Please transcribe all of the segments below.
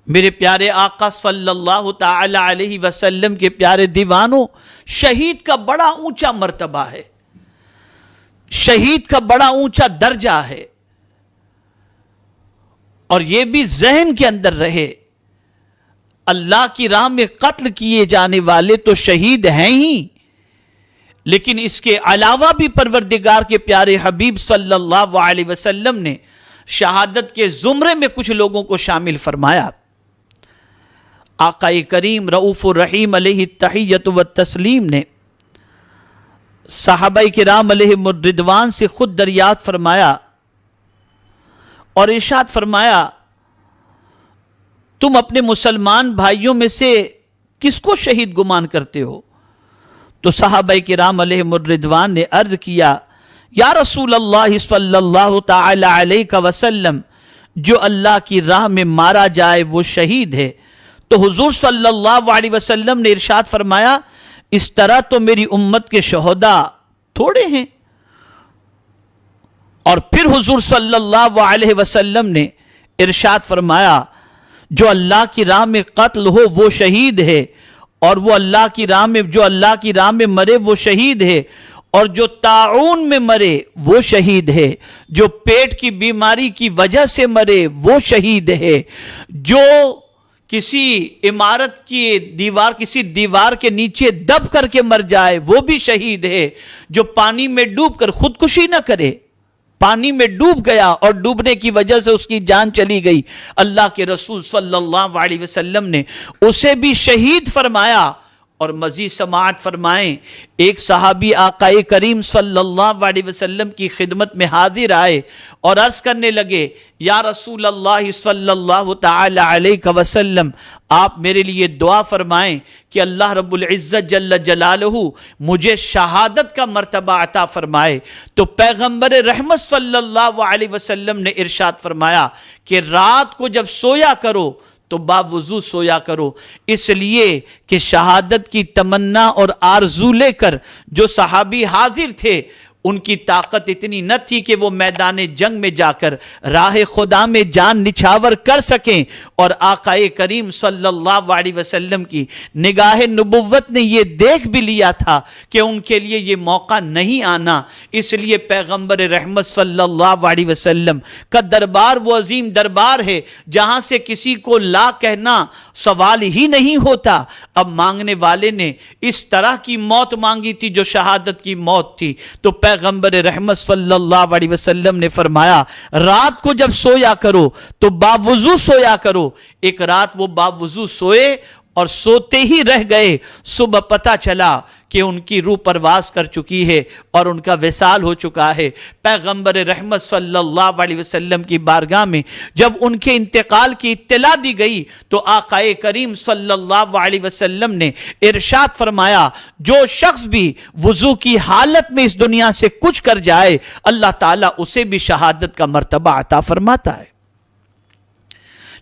میرے پیارے آقا صلی اللہ تعالی علیہ وسلم کے پیارے دیوانوں، شہید کا بڑا اونچا مرتبہ ہے، شہید کا بڑا اونچا درجہ ہے، اور یہ بھی ذہن کے اندر رہے، اللہ کی راہ میں قتل کیے جانے والے تو شہید ہیں ہی، لیکن اس کے علاوہ بھی پروردگار کے پیارے حبیب صلی اللہ علیہ وسلم نے شہادت کے زمرے میں کچھ لوگوں کو شامل فرمایا۔ آقا کریم رؤوف الرحیم علیہ التحیۃ والتسلیم نے صحابہ کرام علیہم الرضوان سے خود دریافت فرمایا اور ارشاد فرمایا، تم اپنے مسلمان بھائیوں میں سے کس کو شہید گمان کرتے ہو؟ تو صحابہ کرام علیہم الرضوان نے عرض کیا، یا رسول اللہ صلی اللہ تعالی علیہ وسلم، جو اللہ کی راہ میں مارا جائے وہ شہید ہے۔ تو حضور صلی اللہ علیہ وسلم نے ارشاد فرمایا، اس طرح تو میری امت کے شہداء تھوڑے ہیں۔ اور پھر حضور صلی اللہ علیہ وسلم نے ارشاد فرمایا، جو اللہ کی راہ میں قتل ہو وہ شہید ہے، اور وہ اللہ کی راہ میں جو اللہ کی راہ میں مرے وہ شہید ہے، اور جو طاعون میں مرے وہ شہید ہے، جو پیٹ کی بیماری کی وجہ سے مرے وہ شہید ہے، جو کسی عمارت کی دیوار کسی دیوار کے نیچے دب کر کے مر جائے وہ بھی شہید ہے، جو پانی میں ڈوب کر خودکشی نہ کرے، پانی میں ڈوب گیا اور ڈوبنے کی وجہ سے اس کی جان چلی گئی، اللہ کے رسول صلی اللہ علیہ وسلم نے اسے بھی شہید فرمایا۔ اور مزید سماعت فرمائیں، ایک صحابی آقا کریم صلی اللہ علیہ وسلم کی خدمت میں حاضر آئے اور عرض کرنے لگے، یا رسول اللہ صلی اللہ تعالی علیہ وسلم، آپ میرے لیے دعا فرمائیں کہ اللہ رب العزت جل جلالہ مجھے شہادت کا مرتبہ عطا فرمائے۔ تو پیغمبر رحمت صلی اللہ علیہ وسلم نے ارشاد فرمایا کہ رات کو جب سویا کرو تو باوضو سویا کرو، اس لیے کہ شہادت کی تمنا اور آرزو لے کر جو صحابی حاضر تھے ان کی طاقت اتنی نہ تھی کہ وہ میدان جنگ میں جا کر راہ خدا میں جان نچھاور کر سکیں، اور آقا کریم صلی اللہ علیہ وسلم کی نگاہ نبوت نے یہ دیکھ بھی لیا تھا کہ ان کے لیے یہ موقع نہیں آنا، اس لیے پیغمبر رحمت صلی اللہ علیہ وسلم کا دربار وہ عظیم دربار ہے جہاں سے کسی کو لا کہنا سوال ہی نہیں ہوتا۔ اب مانگنے والے نے اس طرح کی موت مانگی تھی جو شہادت کی موت تھی، تو پیغمبر رحمت صلی اللہ علیہ وسلم نے فرمایا، رات کو جب سویا کرو تو باوضو سویا کرو۔ ایک رات وہ باوضو سوئے اور سوتے ہی رہ گئے، صبح پتہ چلا کہ ان کی روح پرواز کر چکی ہے اور ان کا وصال ہو چکا ہے۔ پیغمبر رحمت صلی اللہ علیہ وسلم کی بارگاہ میں جب ان کے انتقال کی اطلاع دی گئی تو آقا کریم صلی اللہ علیہ وسلم نے ارشاد فرمایا، جو شخص بھی وضو کی حالت میں اس دنیا سے کچھ کر جائے اللہ تعالیٰ اسے بھی شہادت کا مرتبہ عطا فرماتا ہے۔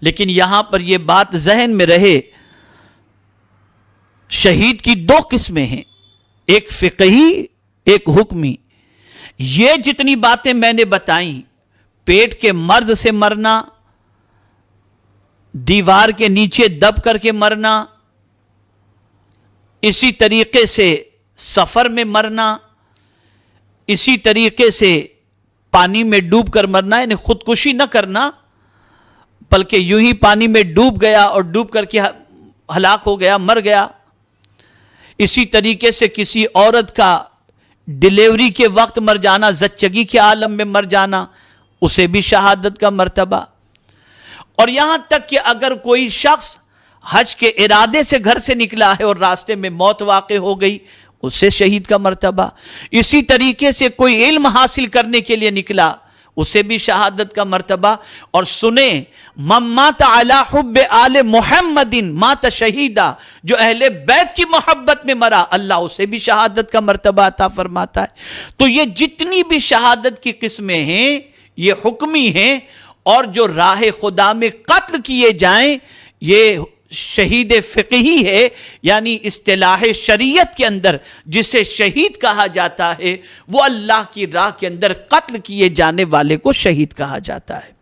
لیکن یہاں پر یہ بات ذہن میں رہے، شہید کی دو قسمیں ہیں، ایک فقہی ایک حکمی۔ یہ جتنی باتیں میں نے بتائیں، پیٹ کے مرض سے مرنا، دیوار کے نیچے دب کر کے مرنا، اسی طریقے سے سفر میں مرنا، اسی طریقے سے پانی میں ڈوب کر مرنا، یعنی خودکشی نہ کرنا بلکہ یوں ہی پانی میں ڈوب گیا اور ڈوب کر کے ہلاک ہو گیا، مر گیا۔ اسی طریقے سے کسی عورت کا ڈیلیوری کے وقت مر جانا، زچگی کے عالم میں مر جانا، اسے بھی شہادت کا مرتبہ۔ اور یہاں تک کہ اگر کوئی شخص حج کے ارادے سے گھر سے نکلا ہے اور راستے میں موت واقع ہو گئی، اسے شہید کا مرتبہ۔ اسی طریقے سے کوئی علم حاصل کرنے کے لیے نکلا، اسے بھی شہادت کا مرتبہ۔ اور سنیں، من مات علی حب آل محمد مات شہیدہ، جو اہل بیت کی محبت میں مرا اللہ اسے بھی شہادت کا مرتبہ عطا فرماتا ہے۔ تو یہ جتنی بھی شہادت کی قسمیں ہیں یہ حکمی ہیں، اور جو راہ خدا میں قتل کیے جائیں یہ شہید فقہی ہے، یعنی اصطلاح شریعت کے اندر جسے شہید کہا جاتا ہے وہ اللہ کی راہ کے اندر قتل کیے جانے والے کو شہید کہا جاتا ہے۔